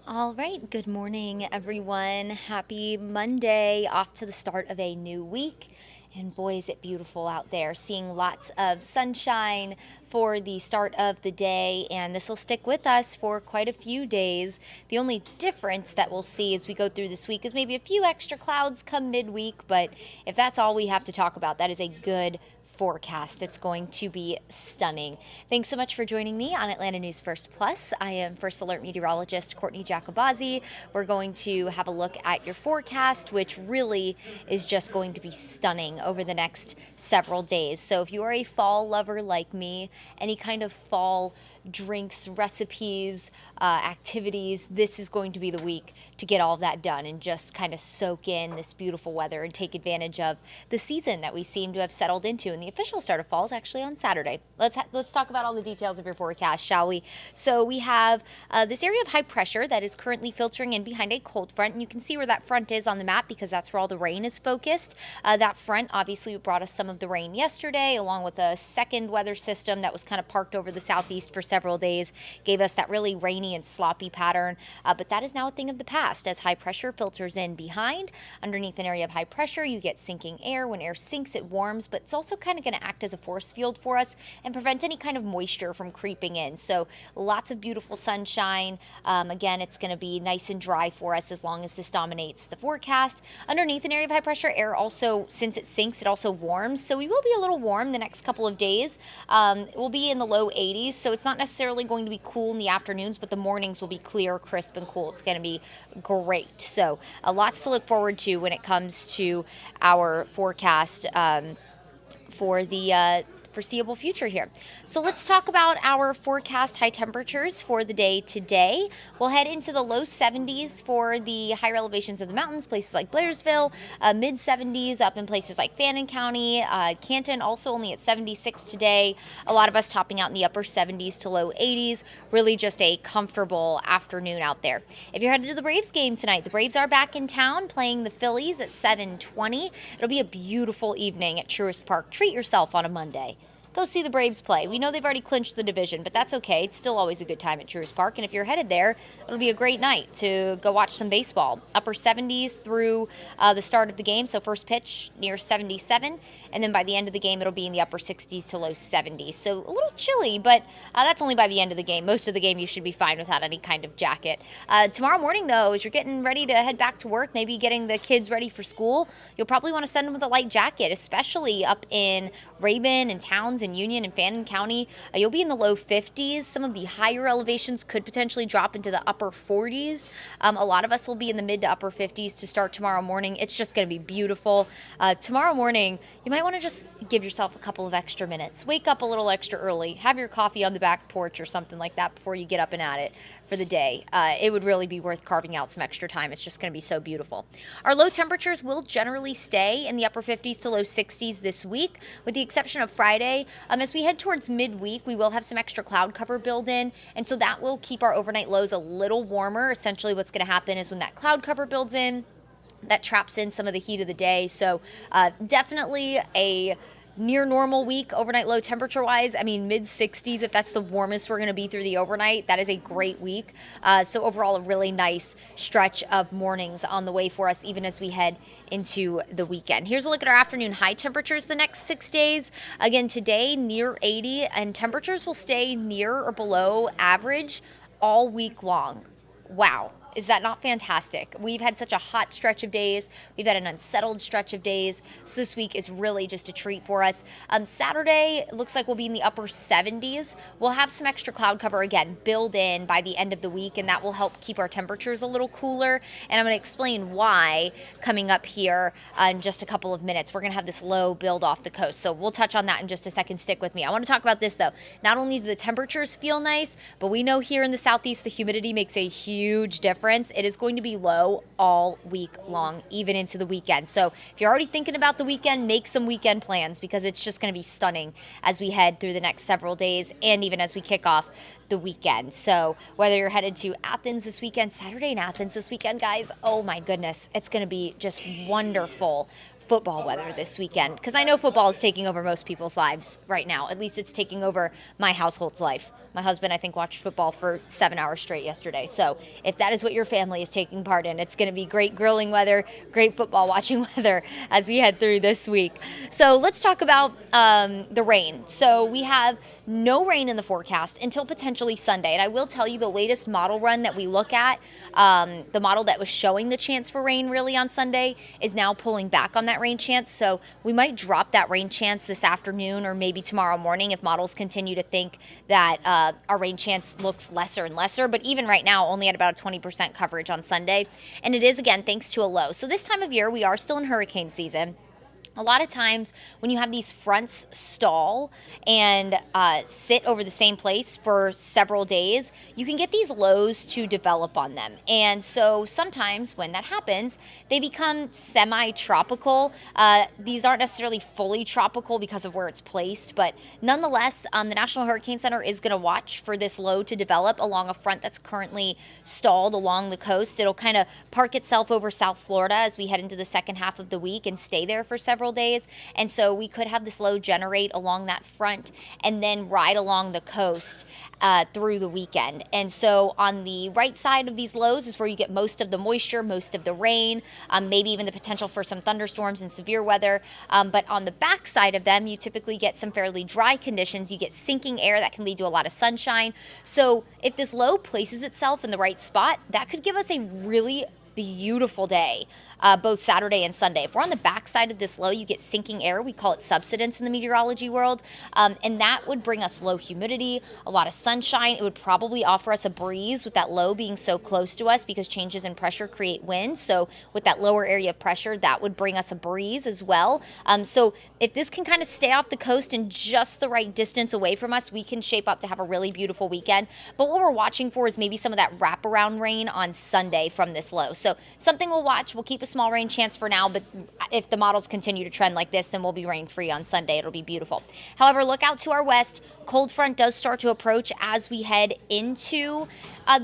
All right, good morning, everyone. Happy Monday, off to the start of a new week. And boy, is it beautiful out there. Seeing lots of sunshine for the start of the day, and this will stick with us for quite a few days. The only difference that we'll see as we go through this week is maybe a few extra clouds come midweek, but if that's all we have to talk about, that is a good forecast. It's going to be stunning. Thanks so much for joining me on Atlanta News First Plus. I am First Alert Meteorologist Courteney Jacobazzi. We're going to have a look at your forecast, which really is just going to be stunning over the next several days. So if you are a fall lover like me, any kind of fall drinks, recipes, activities, this is going to be the week to get all of that done and just kind of soak in this beautiful weather and take advantage of the season that we seem to have settled into. And the official start of fall is actually on Saturday. Let's talk about all the details of your forecast, shall we? So we have this area of high pressure that is currently filtering in behind a cold front, and you can see where that front is on the map because that's where all the rain is focused. That front obviously brought us some of the rain yesterday, along with a second weather system that was kind of parked over the southeast for several days, gave us that really rainy and sloppy pattern, but that is now a thing of the past as high pressure filters in behind. Underneath an area of high pressure, you get sinking air. When air sinks, it warms, but it's also kind of going to act as a force field for us and prevent any kind of moisture from creeping in. So lots of beautiful sunshine. Again, it's going to be nice and dry for us as long as this dominates the forecast. Underneath an area of high pressure, air also, since it sinks, it also warms. So we will be a little warm the next couple of days. It will be in the low 80s, so it's not necessarily going to be cool in the afternoons, but the mornings will be clear, crisp, and cool. It's going to be great. So lots to look forward to when it comes to our forecast for the foreseeable future here. So let's talk about our forecast high temperatures for the day today. We'll head into the low 70s for the higher elevations of the mountains, places like Blairsville, mid 70s up in places like Fannin County, Canton also only at 76 today. A lot of us topping out in the upper 70s to low 80s. Really just a comfortable afternoon out there. If you're headed to the Braves game tonight, the Braves are back in town playing the Phillies at 7:20. It'll be a beautiful evening at Truist Park. Treat yourself on a Monday. Go see the Braves play. We know they've already clinched the division, but that's okay. It's still always a good time at Truist Park. And if you're headed there, it'll be a great night to go watch some baseball. Upper 70s through the start of the game. So first pitch near 77. And then by the end of the game, it'll be in the upper 60s to low 70s. So a little chilly, but that's only by the end of the game. Most of the game, you should be fine without any kind of jacket. Tomorrow morning, though, as you're getting ready to head back to work, maybe getting the kids ready for school, you'll probably want to send them with a light jacket, especially up in Rabun and Towns and Union and Fannin County. You'll be in the low 50s. Some of the higher elevations could potentially drop into the upper 40s. A lot of us will be in the mid to upper 50s to start tomorrow morning. It's just going to be beautiful. Tomorrow morning, you might want to just give yourself a couple of extra minutes. Wake up a little extra early. Have your coffee on the back porch or something like that before you get up and at it for the day. It would really be worth carving out some extra time. It's just going to be so beautiful. Our low temperatures will generally stay in the upper 50s to low 60s this week, with the exception of Friday. As we head towards midweek, we will have some extra cloud cover build in, and so that will keep our overnight lows a little warmer. Essentially, what's going to happen is when that cloud cover builds in, that traps in some of the heat of the day. So definitely a near normal week overnight low temperature wise. I mean, mid 60s, if that's the warmest we're going to be through the overnight, that is a great week. So overall, a really nice stretch of mornings on the way for us, even as we head into the weekend. Here's a look at our afternoon high temperatures the next 6 days. Again, today near 80, and temperatures will stay near or below average all week long. Wow. Is that not fantastic? We've had such a hot stretch of days. We've had an unsettled stretch of days. So this week is really just a treat for us. Saturday looks like we'll be in the upper 70s. We'll have some extra cloud cover again build in by the end of the week, and that will help keep our temperatures a little cooler. And I'm going to explain why coming up here in just a couple of minutes. We're going to have this low build off the coast. So we'll touch on that in just a second. Stick with me. I want to talk about this though. Not only do the temperatures feel nice, but we know here in the southeast the humidity makes a huge difference. It is going to be low all week long, even into the weekend. So if you're already thinking about the weekend, make some weekend plans because it's just going to be stunning as we head through the next several days and even as we kick off the weekend. So whether you're headed to Athens this weekend, Saturday in Athens this weekend, guys, oh my goodness, it's going to be just wonderful football weather this weekend because I know football is taking over most people's lives right now. At least it's taking over my household's life My husband, I think, watched football for 7 hours straight yesterday. So if that is what your family is taking part in, it's going to be great grilling weather, great football watching weather as we head through this week. So let's talk about the rain. So we have no rain in the forecast until potentially Sunday. And I will tell you the latest model run that we look at, the model that was showing the chance for rain really on Sunday is now pulling back on that rain chance. So we might drop that rain chance this afternoon or maybe tomorrow morning if models continue to think that our rain chance looks lesser and lesser. But even right now, only at about a 20% coverage on Sunday. And it is, again, thanks to a low. So this time of year, we are still in hurricane season. A lot of times when you have these fronts stall and sit over the same place for several days, you can get these lows to develop on them. And so sometimes when that happens, they become semi-tropical. These aren't necessarily fully tropical because of where it's placed, but nonetheless, the National Hurricane Center is going to watch for this low to develop along a front that's currently stalled along the coast. It'll kind of park itself over South Florida as we head into the second half of the week and stay there for several days. And so we could have this low generate along that front and then ride along the coast through the weekend. And so on the right side of these lows is where you get most of the moisture, most of the rain, maybe even the potential for some thunderstorms and severe weather. But on the back side of them, you typically get some fairly dry conditions. You get sinking air that can lead to a lot of sunshine. So if this low places itself in the right spot, that could give us a really beautiful day, both Saturday and Sunday. If we're on the backside of this low, you get sinking air. We call it subsidence in the meteorology world. And that would bring us low humidity, a lot of sunshine. It would probably offer us a breeze with that low being so close to us because changes in pressure create wind. So with that lower area of pressure, that would bring us a breeze as well. So if this can kind of stay off the coast and just the right distance away from us, we can shape up to have a really beautiful weekend. But what we're watching for is maybe some of that wraparound rain on Sunday from this low. So something we'll watch. We'll keep a small rain chance for now, but if the models continue to trend like this, then we'll be rain free on Sunday. It'll be beautiful. However, look out to our west. Cold front does start to approach as we head into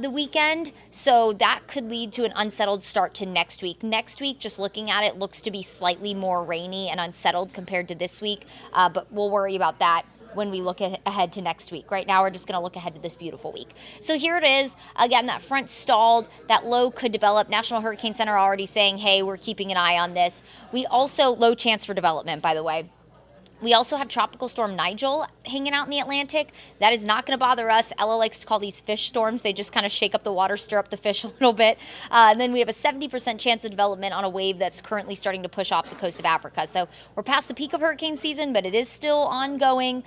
the weekend, so that could lead to an unsettled start to next week. Next week, just looking at it, looks to be slightly more rainy and unsettled compared to this week, but we'll worry about that when we look ahead to next week. Right now, we're just going to look ahead to this beautiful week. So here it is. Again, that front stalled. That low could develop. National Hurricane Center already saying, hey, we're keeping an eye on this. We also, low chance for development, by the way. We also have Tropical Storm Nigel hanging out in the Atlantic. That is not going to bother us. Ella likes to call these fish storms. They just kind of shake up the water, stir up the fish a little bit. And then we have a 70% chance of development on a wave that's currently starting to push off the coast of Africa. So we're past the peak of hurricane season, but it is still ongoing.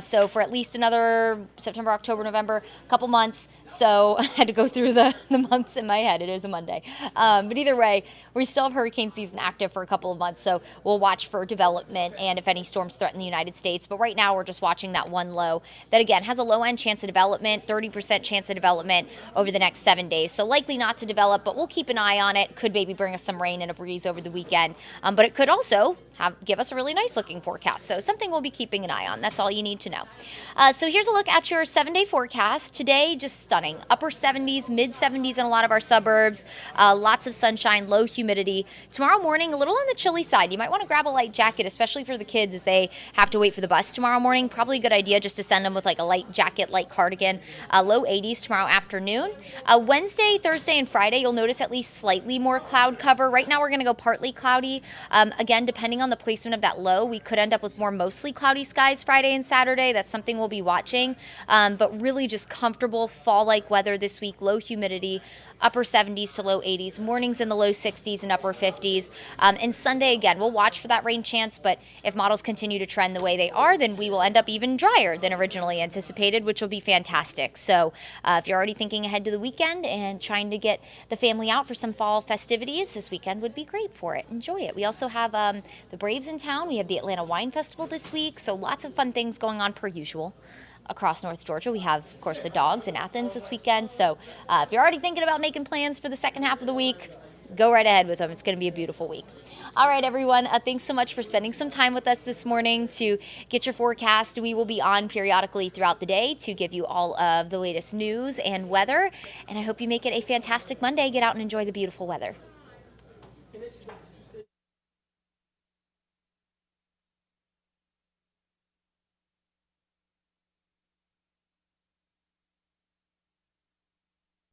So for at least another September, October, November, a couple months. So I had to go through the months in my head. It is a Monday. But either way, we still have hurricane season active for a couple of months. So we'll watch for development and if any storms threaten the United States. But right now we're just watching that one low that again has a low end chance of development, 30% chance of development over the next 7 days. So likely not to develop, but we'll keep an eye on it. Could maybe bring us some rain and a breeze over the weekend. But it could also give us a really nice looking forecast. So something we'll be keeping an eye on. That's all you need to know. So here's a look at your 7-day forecast. Today, just stunning. Upper 70s, mid 70s in a lot of our suburbs. Lots of sunshine, low humidity. Tomorrow morning, a little on the chilly side. You might want to grab a light jacket, especially for the kids as they have to wait for the bus tomorrow morning. Probably a good idea just to send them with like a light jacket, light cardigan. Low 80s tomorrow afternoon. Wednesday, Thursday, and Friday, you'll notice at least slightly more cloud cover. Right now, we're going to go partly cloudy. Again, depending on the placement of that low, we could end up with more mostly cloudy skies Friday and Saturday. That's something we'll be watching. But really just comfortable fall-like weather this week, low humidity, upper 70s to low 80s, mornings in the low 60s and upper 50s. And Sunday, again, we'll watch for that rain chance, but if models continue to trend the way they are, then we will end up even drier than originally anticipated, which will be fantastic. So if you're already thinking ahead to the weekend and trying to get the family out for some fall festivities, this weekend would be great for it. Enjoy it. We also have the Braves in town. We have the Atlanta Wine Festival this week, so lots of fun things going on per usual. Across North Georgia, we have, of course, the Dogs in Athens this weekend. So if you're already thinking about making plans for the second half of the week, go right ahead with them. It's going to be a beautiful week. All right, everyone. Thanks so much for spending some time with us this morning to get your forecast. We will be on periodically throughout the day to give you all of the latest news and weather. And I hope you make it a fantastic Monday. Get out and enjoy the beautiful weather.